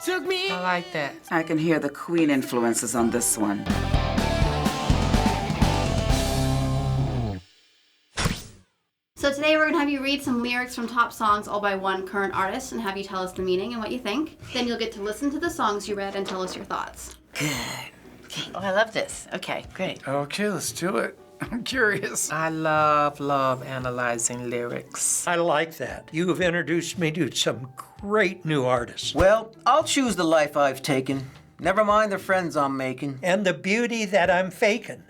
took me. I like that. I can hear the Queen influences on this one. So today we're going to have you read some lyrics from top songs all by one current artist and have you tell us the meaning and what you think. Then you'll get to listen to the songs you read and tell us your thoughts. Good. Okay. Oh, I love this. Okay, great. Okay, let's do it. I'm curious. I love analyzing lyrics. I like that. You have introduced me to some great new artists. Well, I'll choose the life I've taken. Never mind the friends I'm making. And the beauty that I'm faking.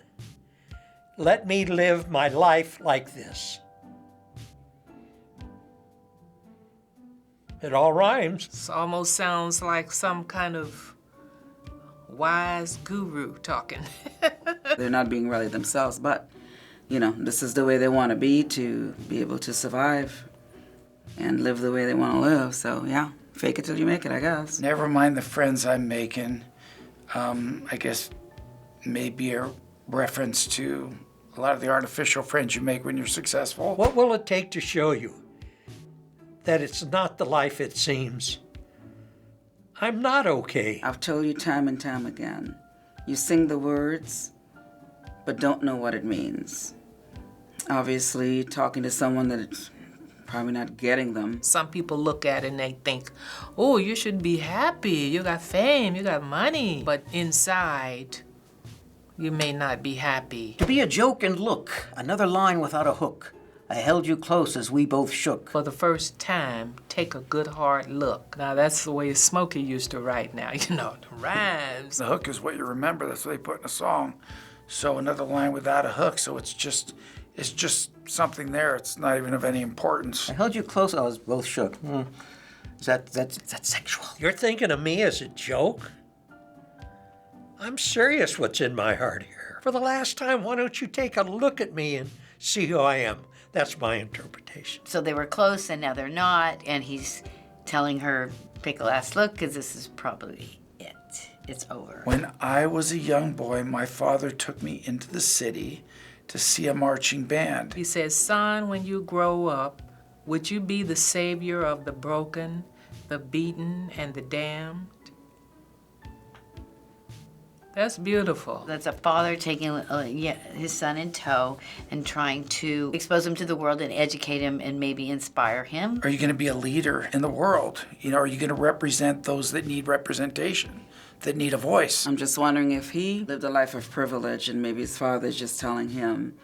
Let me live my life like this. It all rhymes. It almost sounds like some kind of wise guru talking. They're not being really themselves, but, you know, this is the way they want to be able to survive and live the way they want to live. So, yeah, fake it till you make it, I guess. Never mind the friends I'm making. I guess maybe a reference to a lot of the artificial friends you make when you're successful. What will it take to show you that it's not the life it seems? I'm not okay. I've told you time and time again. You sing the words, but don't know what it means. Obviously, talking to someone that's probably not getting them. Some people look at it and they think, oh, you should be happy. You got fame, you got money. But inside, you may not be happy. To be a joke and look, another line without a hook. I held you close as we both shook. For the first time, take a good hard look. Now, that's the way Smokey used to write now, you know, the rhymes. The hook is what you remember. That's what they put in a song. So another line without a hook, so it's just something there. It's not even of any importance. I held you close, I was both shook. Is that sexual? You're thinking of me as a joke? I'm serious what's in my heart here. For the last time, why don't you take a look at me and see who I am? That's my interpretation. So they were close and now they're not, and he's telling her, take a last look, because this is probably it. It's over. When I was a young boy, my father took me into the city to see a marching band. He says, son, when you grow up, would you be the savior of the broken, the beaten, and the damned? That's beautiful. That's a father taking his son in tow and trying to expose him to the world and educate him and maybe inspire him. Are you going to be a leader in the world? You know, are you going to represent those that need representation, that need a voice? I'm just wondering if he lived a life of privilege and maybe his father's just telling him,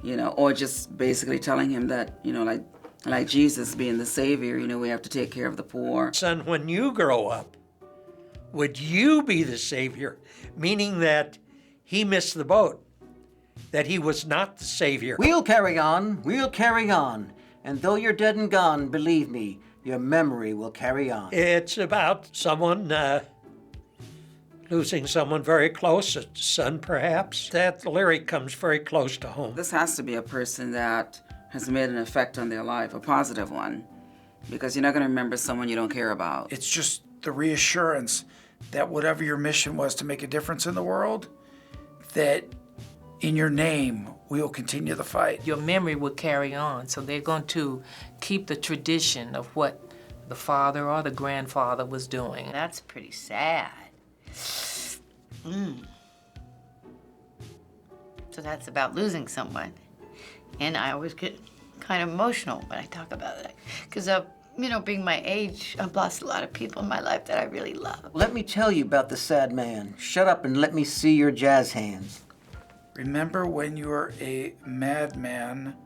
you know, or just basically telling him that, you know, like Jesus being the savior, you know, we have to take care of the poor. Son, when you grow up, would you be the savior? Meaning that he missed the boat, that he was not the savior. We'll carry on, and though you're dead and gone, believe me, your memory will carry on. It's about someone losing someone very close, a son perhaps. That lyric comes very close to home. This has to be a person that has made an effect on their life, a positive one, because you're not going to remember someone you don't care about. It's just the reassurance that whatever your mission was to make a difference in the world, that in your name, we will continue the fight. Your memory will carry on, so they're going to keep the tradition of what the father or the grandfather was doing. That's pretty sad. So that's about losing someone. And I always get kind of emotional when I talk about it, because you know, being my age, I've lost a lot of people in my life that I really love. Let me tell you about the sad man. Shut up and let me see your jazz hands. Remember when you were a madman,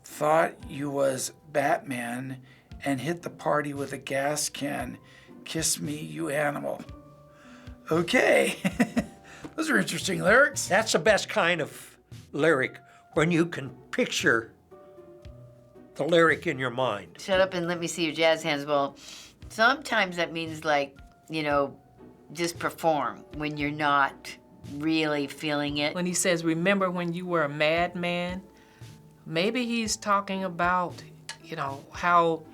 thought you was Batman, and hit the party with a gas can? Kiss me, you animal. Okay. Those are interesting lyrics. That's the best kind of lyric, when you can picture the lyric in your mind. Shut up and let me see your jazz hands. Well, sometimes that means, like, you know, just perform when you're not really feeling it. When he says, remember when you were a madman, maybe he's talking about, you know, how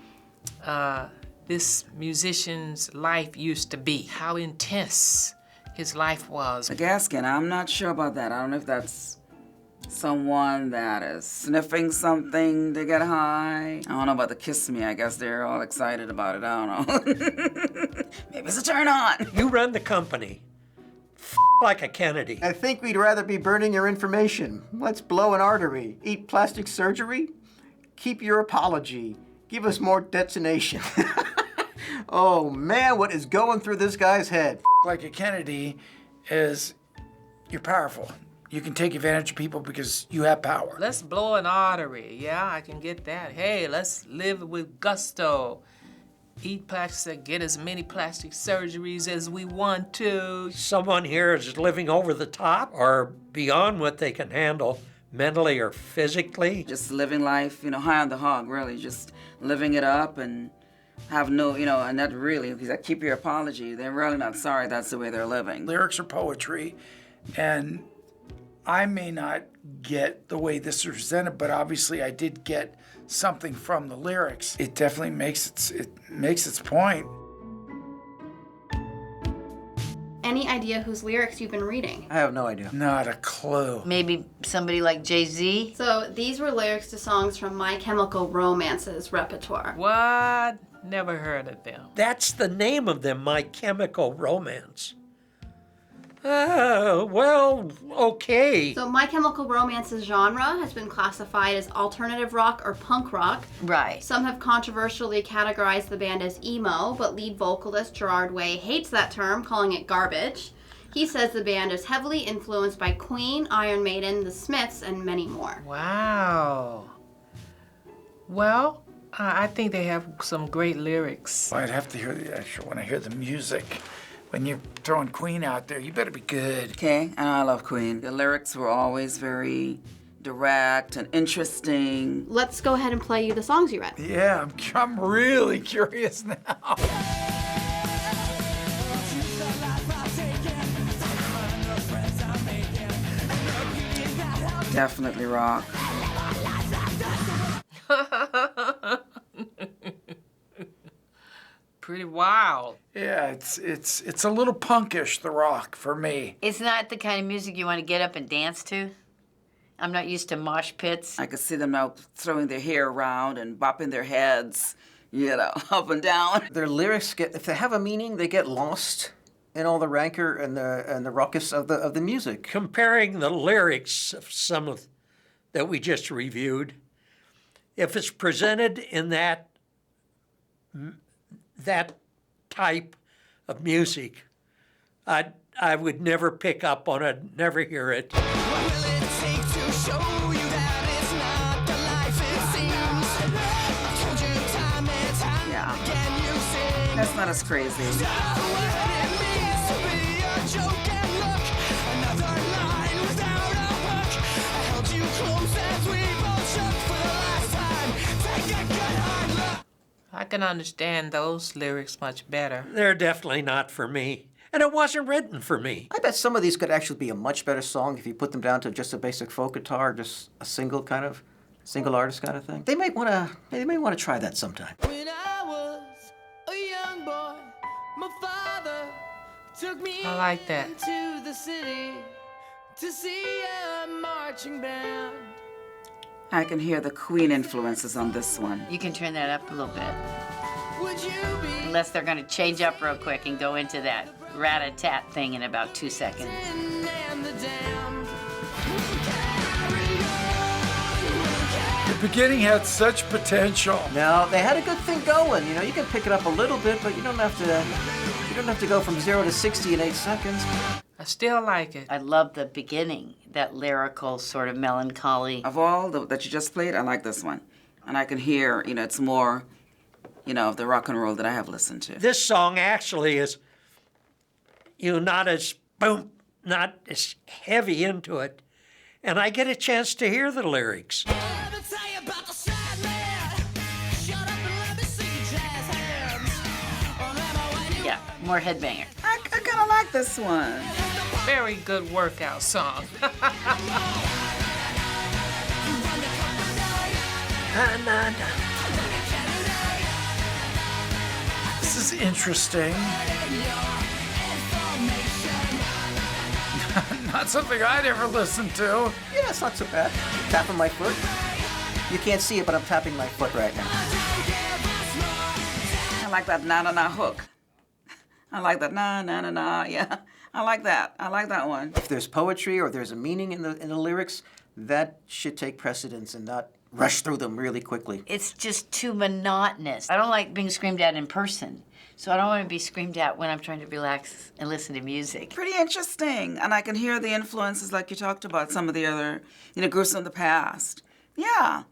this musician's life used to be, how intense his life was. A gas can, I'm not sure about that. I don't know if that's someone that is sniffing something to get high. I don't know about the kiss me. I guess they're all excited about it. I don't know. Maybe It's a turn on. You run the company. Like a Kennedy. I think we'd rather be burning your information. Let's blow an artery. Eat plastic surgery? Keep your apology. Give us more detonation. Oh man, what is going through this guy's head? Like a Kennedy is you're powerful. You can take advantage of people because you have power. Let's blow an artery. Yeah, I can get that. Hey, let's live with gusto. Eat plastic, get as many plastic surgeries as we want to. Someone here is living over the top or beyond what they can handle, mentally or physically. Just living life, high on the hog, really. Just living it up and have no, and that really, because I keep your apology. They're really not sorry that's the way they're living. Lyrics are poetry, and I may not get the way this is presented, but obviously I did get something from the lyrics. It definitely makes its point. Any idea whose lyrics you've been reading? I have no idea. Not a clue. Maybe somebody like Jay-Z? So these were lyrics to songs from My Chemical Romance's repertoire. What? Never heard of them. That's the name of them, My Chemical Romance. Well, okay. So My Chemical Romance's genre has been classified as alternative rock or punk rock. Right. Some have controversially categorized the band as emo, but lead vocalist Gerard Way hates that term, calling it garbage. He says the band is heavily influenced by Queen, Iron Maiden, The Smiths, and many more. Wow. Well, I think they have some great lyrics. I'd have to hear the actual when I hear the music. When you're throwing Queen out there, you better be good. Okay, and I love Queen. The lyrics were always very direct and interesting. Let's go ahead and play you the songs you read. Yeah, I'm really curious now. Definitely rock. Pretty wild. Yeah, it's a little punkish, the rock, for me. It's not the kind of music you want to get up and dance to. I'm not used to mosh pits. I could see them now throwing their hair around and bopping their heads, up and down. Their lyrics if they have a meaning, they get lost in all the rancor and the ruckus of the music. Comparing the lyrics of some of that we just reviewed, if it's presented in that type of music, I would never pick up on it, never hear it. What will it take to show you that it's not the life it seems? Told you time and time again you sing. That's not as crazy. What it means to be a joke and look. Another line without a hook. I held you close as we both shook for the last time. Take a good hard look. I can understand those lyrics much better. They're definitely not for me. And it wasn't written for me. I bet some of these could actually be a much better song if you put them down to just a basic folk guitar, just a single artist kind of thing. They might want to try that sometime. When I was a young boy, my father took me I like that. to the city to see a marching band. I can hear the Queen influences on this one. You can turn that up a little bit. Would you be Unless they're going to change up real quick and go into that rat-a-tat thing in about 2 seconds. and the damned? The beginning had such potential. Now they had a good thing going. You can pick it up a little bit, but you don't have to go from 0 to 60 in 8 seconds. I still like it. I love the beginning, that lyrical sort of melancholy. Of all that you just played, I like this one. And I can hear, it's more, of the rock and roll that I have listened to. This song actually is, not as heavy into it. And I get a chance to hear the lyrics. Let me tell you about the sad man. Shut up and let me see your jazz hands. Remember when you Yeah, more headbanger. I kind of like this one. Very good workout song. This is interesting. Not something I'd ever listened to. Yeah, it's not so bad. Tapping my foot. You can't see it, but I'm tapping my foot right now. I like that na-na-na hook. I like that. Na, na, na, na. Yeah, I like that. I like that one. If there's poetry or there's a meaning in the lyrics, that should take precedence and not rush through them really quickly. It's just too monotonous. I don't like being screamed at in person, so I don't want to be screamed at when I'm trying to relax and listen to music. Pretty interesting. And I can hear the influences like you talked about, some of the other, groups in the past. Yeah.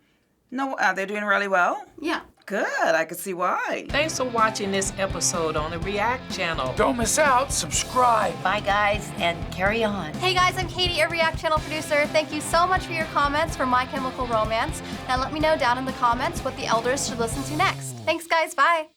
No, they're doing really well. Yeah. Good. I can see why. Thanks for watching this episode on the React channel. Don't miss out. Subscribe. Bye, guys, and carry on. Hey guys, I'm Katie, a React channel producer. Thank you so much for your comments for My Chemical Romance. Now let me know down in the comments what the elders should listen to next. Thanks guys, bye.